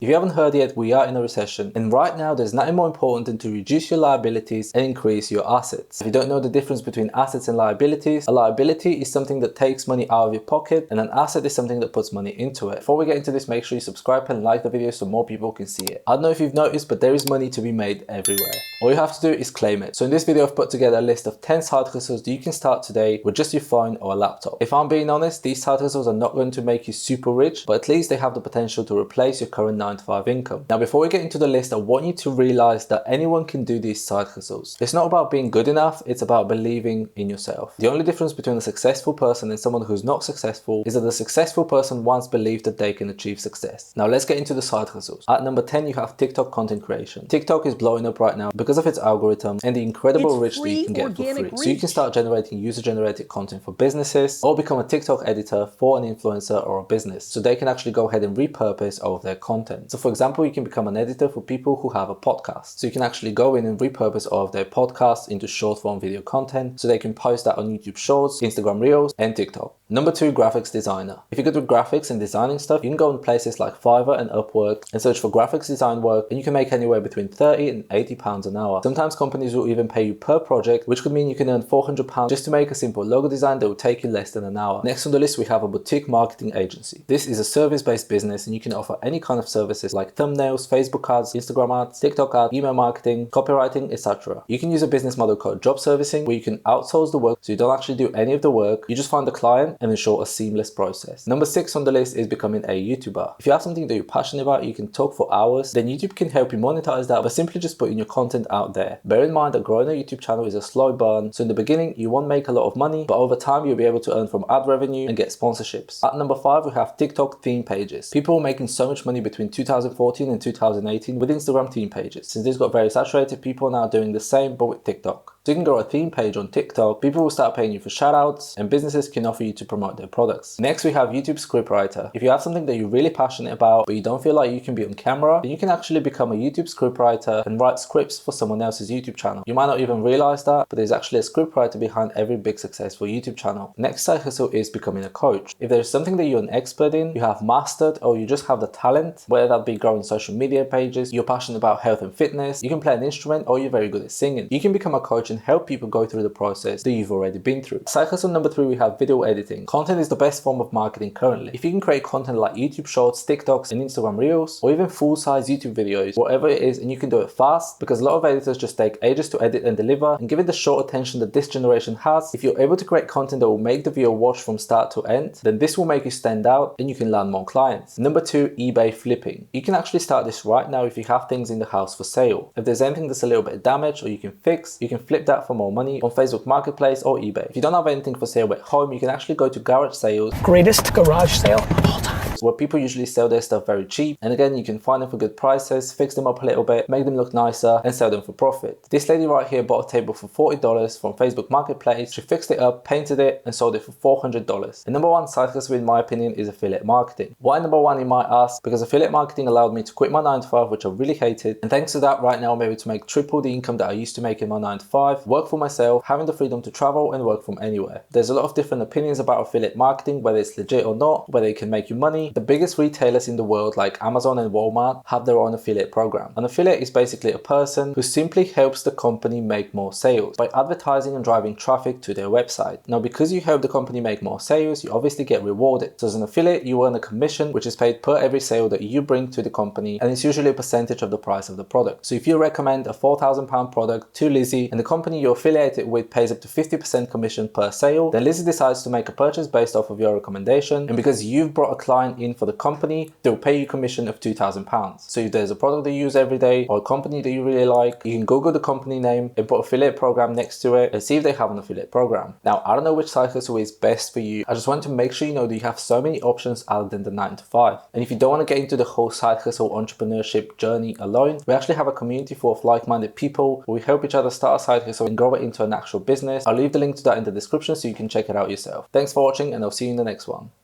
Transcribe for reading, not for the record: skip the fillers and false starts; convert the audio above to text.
If you haven't heard yet, we are in a recession, and right now there's nothing more important than to reduce your liabilities and increase your assets. If you don't know the difference between assets and liabilities, a liability is something that takes money out of your pocket, and an asset is something that puts money into it. Before we get into this, make sure you subscribe and like the video so more people can see it. I don't know if you've noticed, but there is money to be made everywhere. All you have to do is claim it. So in this video, I've put together a list of 10 side hustles that you can start today with just your phone or a laptop. If I'm being honest, these side hustles are not going to make you super rich, but at least they have the potential to replace your current 9-to-5 income. Now, before we get into the list, I want you to realize that anyone can do these side hustles. It's not about being good enough, it's about believing in yourself. The only difference between a successful person and someone who's not successful is that the successful person once believed that they can achieve success. Now, let's get into the side hustles. At number 10, you have TikTok content creation. TikTok is blowing up right now because of its algorithm and the incredible reach that you can get for free. So you can start generating user-generated content for businesses or become a TikTok editor for an influencer or a business, so they can actually go ahead and repurpose all of their content. So for example, you can become an editor for people who have a podcast. So you can actually go in and repurpose all of their podcasts into short form video content so they can post that on YouTube Shorts, Instagram Reels, and TikTok. Number 2, graphics designer. If you're good with graphics and designing stuff, you can go on places like Fiverr and Upwork and search for graphics design work, and you can make anywhere between 30 and 80 pounds an hour. Sometimes companies will even pay you per project, which could mean you can earn 400 pounds just to make a simple logo design that will take you less than an hour. Next on the list, we have a boutique marketing agency. This is a service-based business, and you can offer any kind of services like thumbnails, Facebook ads, Instagram ads, TikTok ads, email marketing, copywriting, etc. You can use a business model called job servicing, where you can outsource the work so you don't actually do any of the work. You just find the client and ensure a seamless process. Number 6 on the list is becoming a YouTuber. If you have something that you're passionate about, you can talk for hours, then YouTube can help you monetize that by simply just putting your content out there. Bear in mind that growing a YouTube channel is a slow burn, so in the beginning you won't make a lot of money, but over time you'll be able to earn from ad revenue and get sponsorships. At number 5, we have TikTok theme pages. People were making so much money between 2014 and 2018 with Instagram theme pages. Since this got very saturated, people are now doing the same but with TikTok. So you can grow a theme page on TikTok, people will start paying you for shoutouts, and businesses can offer you to promote their products. Next, we have YouTube scriptwriter. If you have something that you're really passionate about, but you don't feel like you can be on camera, then you can actually become a YouTube scriptwriter and write scripts for someone else's YouTube channel. You might not even realize that, but there's actually a scriptwriter behind every big successful YouTube channel. Next side hustle is becoming a coach. If there's something that you're an expert in, you have mastered, or you just have the talent, whether that be growing social media pages, you're passionate about health and fitness, you can play an instrument, or you're very good at singing, you can become a coach and help people go through the process that you've already been through. Side hustle number 3, we have video editing. Content is the best form of marketing currently. If you can create content like YouTube Shorts, TikToks, and Instagram Reels, or even full-size YouTube videos, whatever it is, and you can do it fast, because a lot of editors just take ages to edit and deliver, and given the short attention that this generation has, if you're able to create content that will make the video watch from start to end, then this will make you stand out and you can land more clients. Number 2, eBay flipping. You can actually start this right now if you have things in the house for sale. If there's anything that's a little bit damaged or you can fix, you can flip that for more money on Facebook Marketplace or eBay. If you don't have anything for sale at home, you can actually go to garage sales. Greatest garage sale of all time. Where people usually sell their stuff very cheap, and again, you can find them for good prices, fix them up a little bit, make them look nicer, and sell them for profit. This lady right here bought a table for $40 from Facebook Marketplace. She fixed it up, painted it, and sold it for $400. The number 1 side hustle in my opinion is affiliate marketing. Why number 1, you might ask? Because affiliate marketing allowed me to quit my 9-to-5, which I really hated, and thanks to that, right now I'm able to make triple the income that I used to make in my 9-to-5, work for myself, having the freedom to travel and work from anywhere. There's a lot of different opinions about affiliate marketing, whether it's legit or not, whether it can make you money. The biggest retailers in the world like Amazon and Walmart have their own affiliate program. An affiliate is basically a person who simply helps the company make more sales by advertising and driving traffic to their website. Now, because you help the company make more sales, you obviously get rewarded. So as an affiliate, you earn a commission which is paid per every sale that you bring to the company, and it's usually a percentage of the price of the product. So if you recommend a £4,000 product to Lizzie and the company you're affiliated with pays up to 50% commission per sale, then Lizzie decides to make a purchase based off of your recommendation, and because you've brought a client in for the company, they'll pay you commission of £2,000. So if there's a product that you use every day or a company that you really like, you can Google the company name and put affiliate program next to it and see if they have an affiliate program. Now, I don't know which side hustle is best for you. I just want to make sure you know that you have so many options other than the 9-to-5. And if you don't want to get into the whole side hustle entrepreneurship journey alone, we actually have a community full of like-minded people where we help each other start a side hustle and grow it into an actual business. I'll leave the link to that in the description so you can check it out yourself. Thanks for watching, and I'll see you in the next one.